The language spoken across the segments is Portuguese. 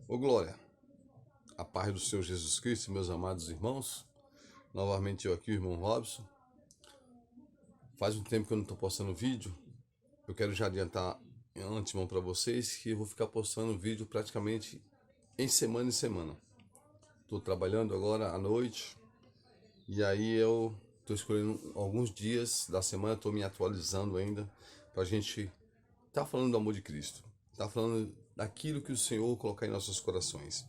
Ô Glória, a paz do Senhor Jesus Cristo, meus amados irmãos. Novamente eu aqui, o irmão Robson. Faz um tempo que eu não estou postando vídeo. Eu quero já adiantar antemão para vocês que eu vou ficar postando vídeo praticamente em semana. Estou trabalhando agora à noite e aí eu estou escolhendo alguns dias da semana, estou me atualizando ainda para a gente estar falando do amor de Cristo, estar falando daquilo que o Senhor colocar em nossos corações.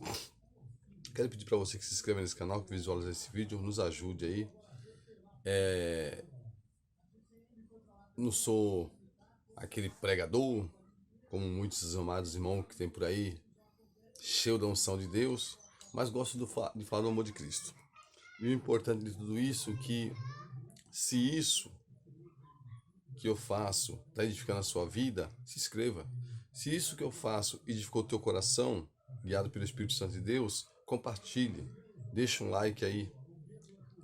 Quero pedir para você que se inscreva nesse canal, que visualize esse vídeo, nos ajude aí. Não sou aquele pregador, como muitos amados irmãos que tem por aí, cheio da unção de Deus, mas gosto de falar do amor de Cristo. E o importante de tudo isso é que, se isso que eu faço está edificando a sua vida, se inscreva. Se isso que eu faço edificou o teu coração, guiado pelo Espírito Santo de Deus, compartilhe, deixa um like aí,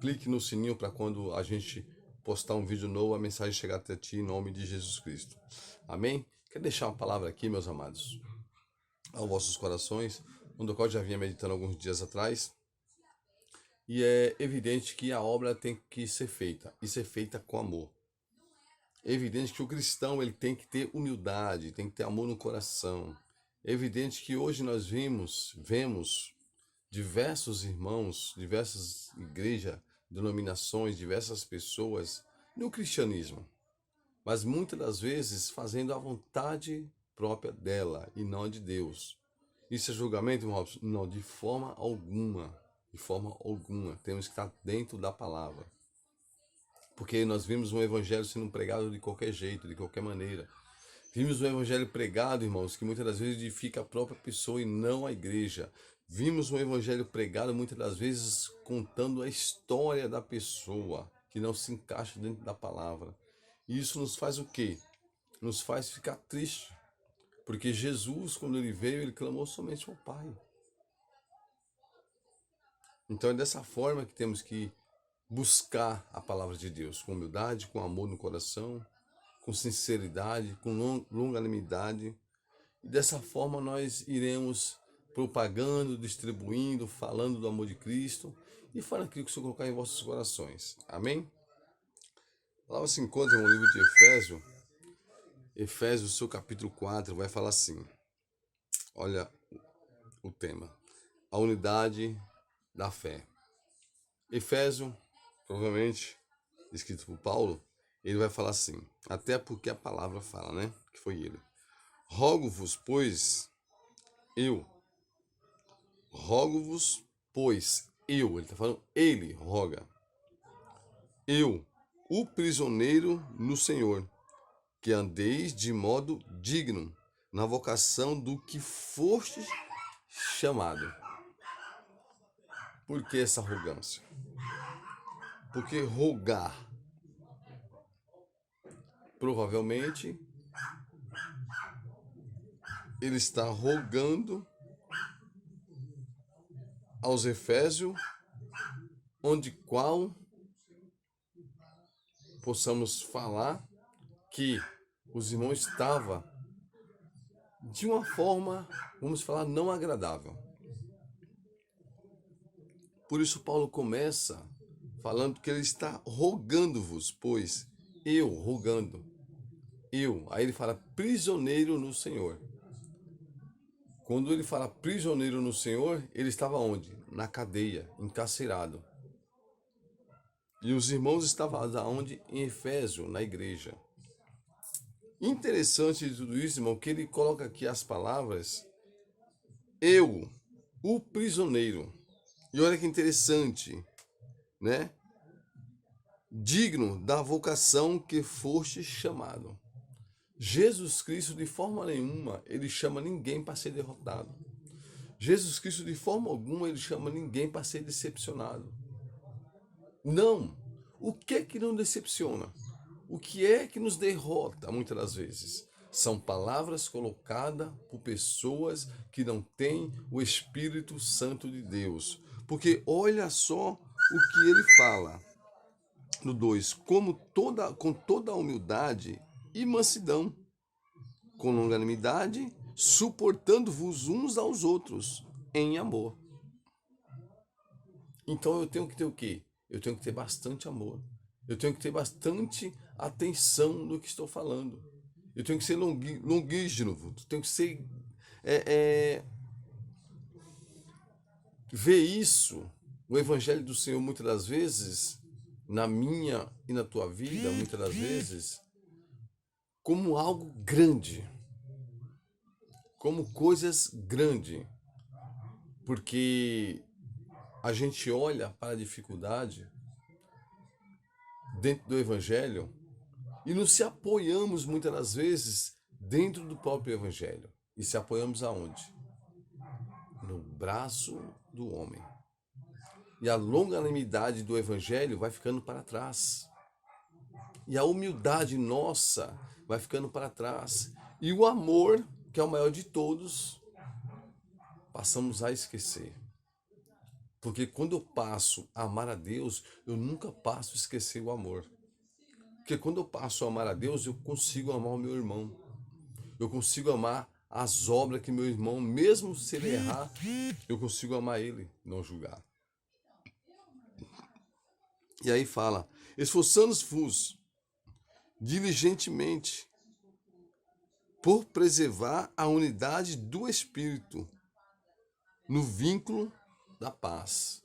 clique no sininho para quando a gente postar um vídeo novo, a mensagem chegar até ti em nome de Jesus Cristo. Amém? Quero deixar uma palavra aqui, meus amados, aos vossos corações, no qual eu já vinha meditando alguns dias atrás. E é evidente que a obra tem que ser feita, e ser feita com amor. É evidente que o cristão ele tem que ter humildade, tem que ter amor no coração. É evidente que hoje nós vemos diversos irmãos, diversas igrejas, denominações, diversas pessoas no cristianismo, mas muitas das vezes fazendo a vontade própria dela e não de Deus. Isso é julgamento, irmão Robson? Não, de forma alguma. De forma alguma. Temos que estar dentro da palavra. Porque nós vimos um evangelho sendo pregado de qualquer jeito, de qualquer maneira. Vimos um evangelho pregado, irmãos, que muitas das vezes edifica a própria pessoa e não a igreja. Vimos um evangelho pregado muitas das vezes contando a história da pessoa, que não se encaixa dentro da palavra. E isso nos faz o quê? Nos faz ficar triste. Porque Jesus, quando ele veio, ele clamou somente ao Pai. Então é dessa forma que temos que buscar a palavra de Deus, com humildade, com amor no coração, com sinceridade, com longanimidade. E dessa forma nós iremos propagando, distribuindo, falando do amor de Cristo e falando aquilo que o Senhor colocar em vossos corações. Amém? A palavra se encontra no livro de Efésios, seu capítulo 4, vai falar assim. Olha o tema. A unidade da fé. Efésio, provavelmente, escrito por Paulo, ele vai falar assim, até porque a palavra fala, né? Que foi ele. Rogo-vos, pois, eu, ele está falando, ele roga, eu, o prisioneiro no Senhor, que andeis de modo digno na vocação do que fostes chamado. Por que essa arrogância? Porque rogar, provavelmente, ele está rogando aos Efésios, onde qual possamos falar que os irmãos estavam de uma forma, vamos falar, não agradável. Por isso Paulo começa falando que ele está rogando-vos, pois eu rogando, aí ele fala prisioneiro no Senhor. Quando ele fala prisioneiro no Senhor, ele estava onde? Na cadeia, encarcerado. E os irmãos estavam aonde? Em Efésio, na igreja. Interessante de tudo isso, irmão, que ele coloca aqui as palavras eu, o prisioneiro. E olha que interessante, né? Digno da vocação que foste chamado. Jesus Cristo, de forma nenhuma, ele chama ninguém para ser derrotado. Jesus Cristo, de forma alguma, ele chama ninguém para ser decepcionado. Não. O que é que não decepciona? O que é que nos derrota, muitas das vezes? São palavras colocadas por pessoas que não têm o Espírito Santo de Deus. Porque olha só o que ele fala. No 2, com toda a humildade e mansidão, com longanimidade, suportando-vos uns aos outros em amor. Então eu tenho que ter o quê? Eu tenho que ter bastante amor. Eu tenho que ter bastante atenção no que estou falando. Eu tenho que ser longínquo. Eu tenho que ser ver isso, o evangelho do Senhor, muitas das vezes, na minha e na tua vida, muitas das vezes, como algo grande, como coisas grandes, porque a gente olha para a dificuldade dentro do evangelho e nos se apoiamos muitas das vezes dentro do próprio evangelho. E se apoiamos aonde? No braço do homem. E a longanimidade do evangelho vai ficando para trás. E a humildade nossa vai ficando para trás. E o amor, que é o maior de todos, passamos a esquecer. Porque quando eu passo a amar a Deus, eu nunca passo a esquecer o amor. Porque quando eu passo a amar a Deus, eu consigo amar o meu irmão. Eu consigo amar as obras que meu irmão, mesmo se ele errar, eu consigo amar ele, não julgar. E aí fala, esforçando-vos diligentemente por preservar a unidade do Espírito no vínculo da paz.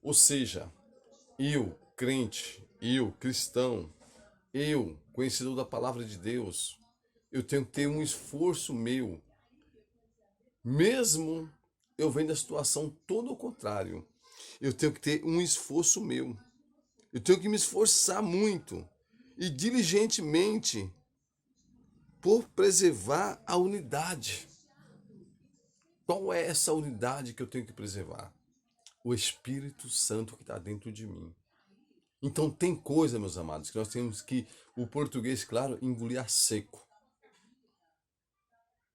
Ou seja, eu, crente, eu, cristão, eu, conhecedor da palavra de Deus, eu tenho que ter um esforço meu, mesmo eu vendo a situação todo o contrário, eu tenho que ter um esforço meu, eu tenho que me esforçar muito e diligentemente por preservar a unidade. Qual é essa unidade que eu tenho que preservar? O Espírito Santo que está dentro de mim. Então tem coisa, meus amados, que nós temos que, o português, claro, engolir a seco.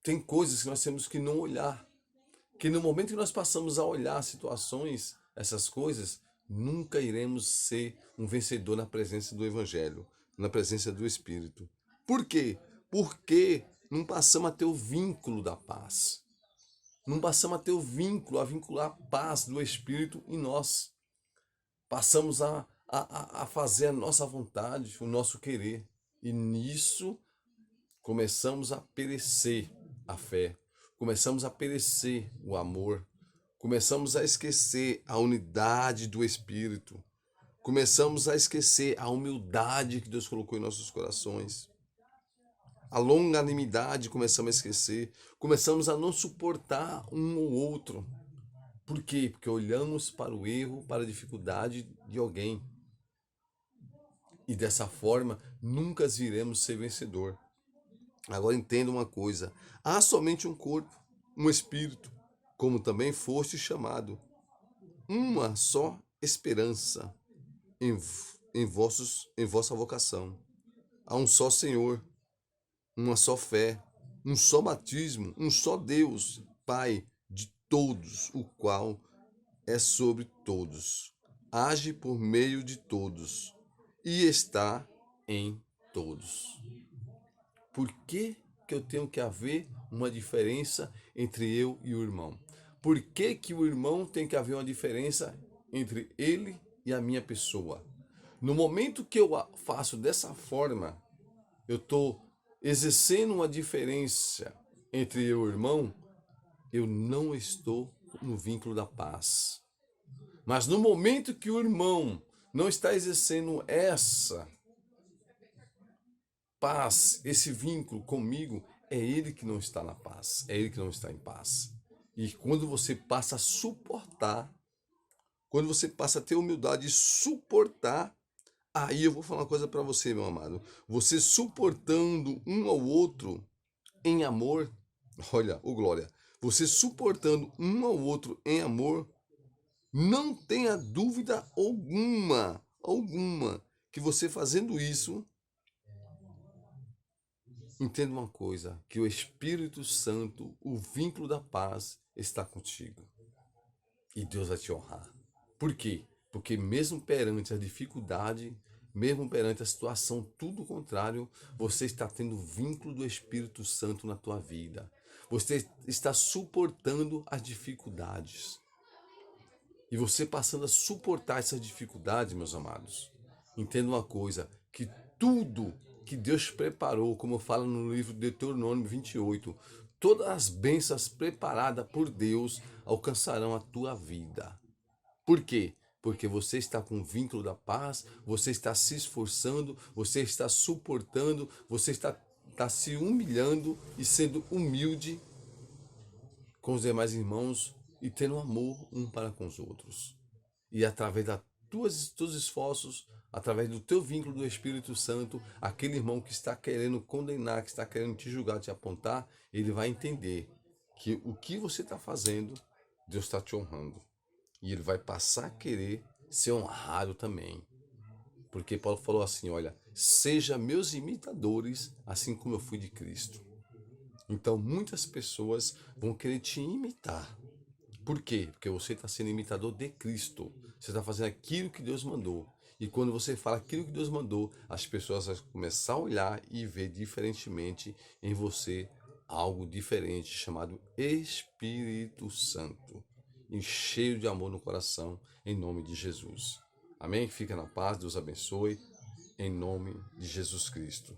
Tem coisas que nós temos que não olhar. Que no momento que nós passamos a olhar situações, essas coisas, nunca iremos ser um vencedor na presença do Evangelho, na presença do Espírito. Por quê? Porque não passamos a ter o vínculo da paz. Não passamos a ter o vínculo, a vincular a paz do Espírito em nós. Passamos a fazer a nossa vontade, o nosso querer. E nisso começamos a perecer a fé. Começamos a perecer o amor. Começamos a esquecer a unidade do Espírito. Começamos a esquecer a humildade que Deus colocou em nossos corações. A longanimidade começamos a esquecer. Começamos a não suportar um ou outro. Por quê? Porque olhamos para o erro, para a dificuldade de alguém. E dessa forma, nunca viremos ser vencedor. Agora entenda uma coisa. Há somente um corpo, um espírito, como também foste chamado. Uma só esperança em vossa vocação. Há um só Senhor, uma só fé, um só batismo, um só Deus, Pai de todos, o qual é sobre todos, age por meio de todos e está em todos. Por que eu tenho que haver uma diferença entre eu e o irmão? Por que o irmão tem que haver uma diferença entre ele e a minha pessoa? No momento que eu faço dessa forma, eu estou exercendo uma diferença entre eu e o irmão, eu não estou no vínculo da paz. Mas no momento que o irmão não está exercendo essa paz, esse vínculo comigo, é ele que não está na paz, é ele que não está em paz. E quando você passa a suportar, quando você passa a ter humildade e suportar, aí eu vou falar uma coisa para você, meu amado. Você suportando um ao outro em amor, olha, ô glória, você suportando um ao outro em amor, não tenha dúvida alguma, que você fazendo isso, entenda uma coisa, que o Espírito Santo, o vínculo da paz, está contigo. E Deus vai te honrar. Por quê? Porque mesmo perante a dificuldade, mesmo perante a situação tudo contrário, você está tendo vínculo do Espírito Santo na tua vida. Você está suportando as dificuldades. E você passando a suportar essas dificuldades, meus amados, entenda uma coisa, que tudo que Deus preparou, como fala no livro de Deuteronômio 28, todas as bênçãos preparadas por Deus alcançarão a tua vida. Por quê? Porque você está com o vínculo da paz, você está se esforçando, você está suportando, você está se humilhando e sendo humilde com os demais irmãos e tendo amor um para com os outros. E através dos teus esforços, através do teu vínculo do Espírito Santo, aquele irmão que está querendo condenar, que está querendo te julgar, te apontar, ele vai entender que o que você está fazendo, Deus está te honrando. E ele vai passar a querer ser honrado também. Porque Paulo falou assim, olha, seja meus imitadores, assim como eu fui de Cristo. Então muitas pessoas vão querer te imitar. Por quê? Porque você está sendo imitador de Cristo. Você está fazendo aquilo que Deus mandou. E quando você fala aquilo que Deus mandou, as pessoas vão começar a olhar e ver diferentemente em você algo diferente, chamado Espírito Santo. E cheio de amor no coração, em nome de Jesus. Amém? Fica na paz, Deus abençoe, em nome de Jesus Cristo.